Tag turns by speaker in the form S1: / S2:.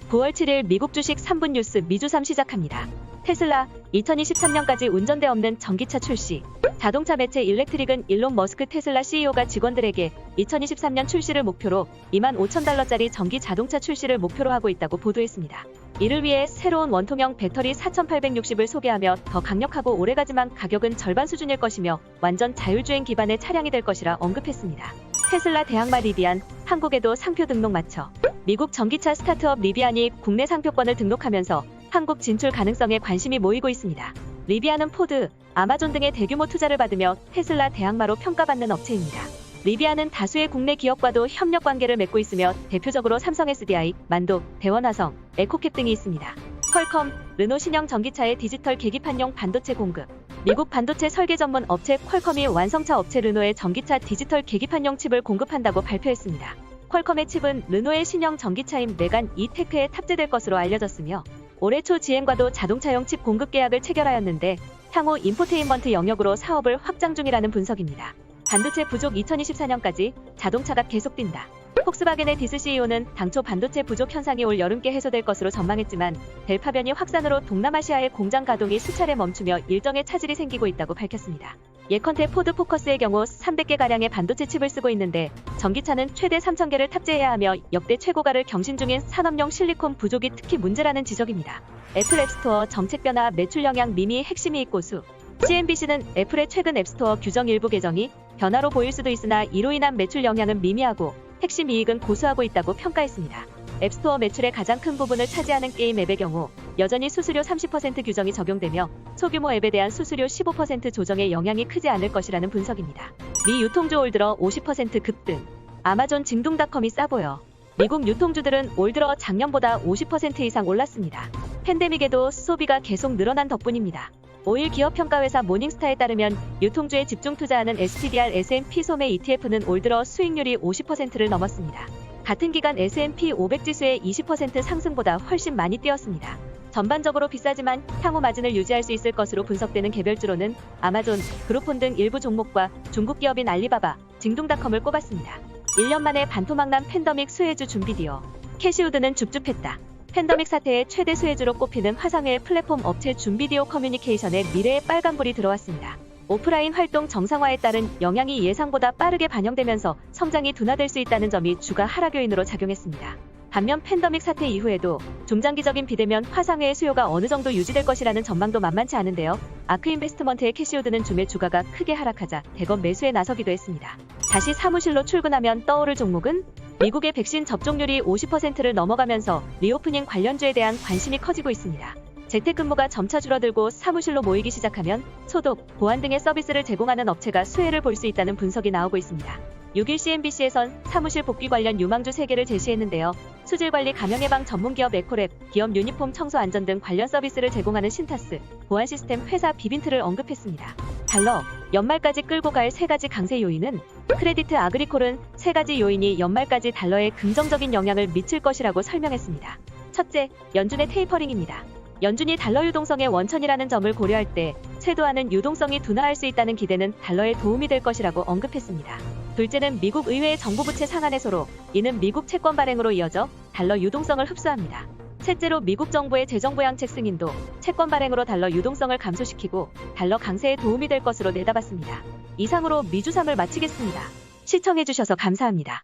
S1: 9월 7일 미국 주식 3분 뉴스 미주삼 시작합니다. 테슬라 2023년까지 운전대 없는 전기차 출시. 자동차 매체 일렉트릭은 일론 머스크 테슬라 CEO가 직원들에게 2023년 출시를 목표로 25,000달러짜리 전기 자동차 출시를 목표로 하고 있다고 보도했습니다. 이를 위해 새로운 원통형 배터리 4860을 소개하며 더 강력하고 오래가지만 가격은 절반 수준일 것이며 완전 자율주행 기반의 차량이 될 것이라 언급했습니다. 테슬라 대항마 리비안, 한국에도 상표 등록 마쳐. 미국 전기차 스타트업 리비안이 국내 상표권을 등록하면서 한국 진출 가능성에 관심이 모이고 있습니다. 리비안은 포드, 아마존 등의 대규모 투자를 받으며 테슬라 대항마로 평가받는 업체입니다. 리비안은 다수의 국내 기업과도 협력 관계를 맺고 있으며 대표적으로 삼성 SDI, 만도, 대원화성, 에코캡 등이 있습니다. 퀄컴, 르노 신형 전기차의 디지털 계기판용 반도체 공급. 미국 반도체 설계 전문 업체 퀄컴이 완성차 업체 르노의 전기차 디지털 계기판용 칩을 공급한다고 발표했습니다. 퀄컴의 칩은 르노의 신형 전기차인 메간 E-테크에 탑재될 것으로 알려졌으며 올해 초 GM과도 자동차용 칩 공급 계약을 체결하였는데 향후 인포테인먼트 영역으로 사업을 확장 중이라는 분석입니다. 반도체 부족 2024년까지 자동차가 계속된다. 폭스바겐의 디스 CEO는 당초 반도체 부족 현상이 올 여름께 해소될 것으로 전망했지만 델파변이 확산으로 동남아시아의 공장 가동이 수차례 멈추며 일정의 차질이 생기고 있다고 밝혔습니다. 예컨대 포드 포커스의 경우 300개가량의 반도체 칩을 쓰고 있는데 전기차는 최대 3,000개를 탑재해야 하며 역대 최고가를 경신 중인 산업용 실리콘 부족이 특히 문제라는 지적입니다. 애플 앱스토어 정책 변화 매출 영향 미미 핵심 이익 고수. CNBC는 애플의 최근 앱스토어 규정 일부 개정이 변화로 보일 수도 있으나 이로 인한 매출 영향은 미미하고 핵심 이익은 고수하고 있다고 평가했습니다. 앱스토어 매출의 가장 큰 부분을 차지하는 게임 앱의 경우 여전히 수수료 30% 규정이 적용되며 소규모 앱에 대한 수수료 15% 조정의 영향이 크지 않을 것이라는 분석입니다. 미 유통주 올 들어 50% 급등. 아마존 징동닷컴이 싸보여. 미국 유통주들은 올 들어 작년보다 50% 이상 올랐습니다. 팬데믹에도 소비가 계속 늘어난 덕분입니다. 5일 기업평가회사 모닝스타에 따르면 유통주에 집중 투자하는 SPDR S&P 소매 ETF는 올 들어 수익률이 50%를 넘었습니다. 같은 기간 S&P 500 지수의 20% 상승보다 훨씬 많이 뛰었습니다. 전반적으로 비싸지만 향후 마진을 유지할 수 있을 것으로 분석되는 개별주로는 아마존, 그룹폰 등 일부 종목과 중국 기업인 알리바바, 징동닷컴을 꼽았습니다. 1년 만에 반토막난 팬데믹 수혜주 준비디어. 캐시우드는 줍줍했다. 팬데믹 사태의 최대 수혜주로 꼽히는 화상회의 플랫폼 업체 준비디오 커뮤니케이션에 미래의 빨간불이 들어왔습니다. 오프라인 활동 정상화에 따른 영향이 예상보다 빠르게 반영되면서 성장이 둔화될 수 있다는 점이 주가 하락 요인으로 작용했습니다. 반면 팬데믹 사태 이후에도 중장기적인 비대면 화상회의 수요가 어느 정도 유지될 것이라는 전망도 만만치 않은데요. 아크인베스트먼트의 캐시우드는 줌의 주가가 크게 하락하자 대거 매수에 나서기도 했습니다. 다시 사무실로 출근하면 떠오를 종목은 미국의 백신 접종률이 50%를 넘어가면서 리오프닝 관련주에 대한 관심이 커지고 있습니다. 재택근무가 점차 줄어들고 사무실로 모이기 시작하면 소독, 보안 등의 서비스를 제공하는 업체가 수혜를 볼 수 있다는 분석이 나오고 있습니다. 6일 CNBC에선 사무실 복귀 관련 유망주 3개를 제시했는데요. 수질관리 감염예방 전문기업 에코랩, 기업 유니폼 청소 안전 등 관련 서비스를 제공하는 신타스, 보안 시스템 회사 비빈트를 언급했습니다. 달러, 연말까지 끌고 갈 3가지 강세 요인은 크레디트 아그리콜은 3가지 요인이 연말까지 달러에 긍정적인 영향을 미칠 것이라고 설명했습니다. 첫째, 연준의 테이퍼링입니다. 연준이 달러 유동성의 원천이라는 점을 고려할 때 쇄도하는 유동성이 둔화할 수 있다는 기대는 달러에 도움이 될 것이라고 언급했습니다. 둘째는 미국 의회의 정부 부채 상한 해소로 이는 미국 채권 발행으로 이어져 달러 유동성을 흡수합니다. 셋째로 미국 정부의 재정 부양책 승인도 채권 발행으로 달러 유동성을 감소시키고 달러 강세에 도움이 될 것으로 내다봤습니다. 이상으로 미주삼을 마치겠습니다. 시청해주셔서 감사합니다.